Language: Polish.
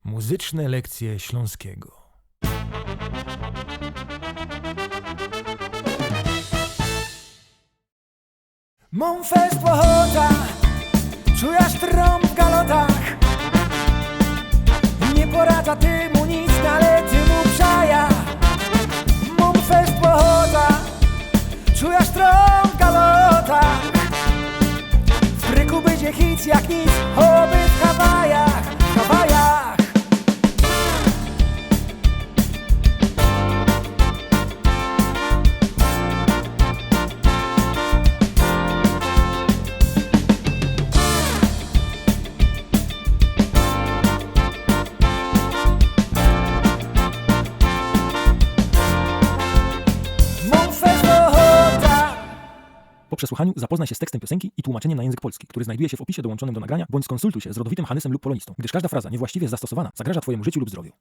Muzyczne lekcje Śląskiego. Mą fest ochota, czujesz trąb w galotach. Nie poradza ty mu nic, ale ty mu przaja. Mą fest ochota, czujesz trąb w galotach. W ryku będzie hit jak nic, oby w Hawajach, w Hawajach. Po przesłuchaniu zapoznaj się z tekstem piosenki i tłumaczeniem na język polski, który znajduje się w opisie dołączonym do nagrania, bądź skonsultuj się z rodowitym Hanysem lub polonistą, gdyż każda fraza niewłaściwie zastosowana zagraża Twojemu życiu lub zdrowiu.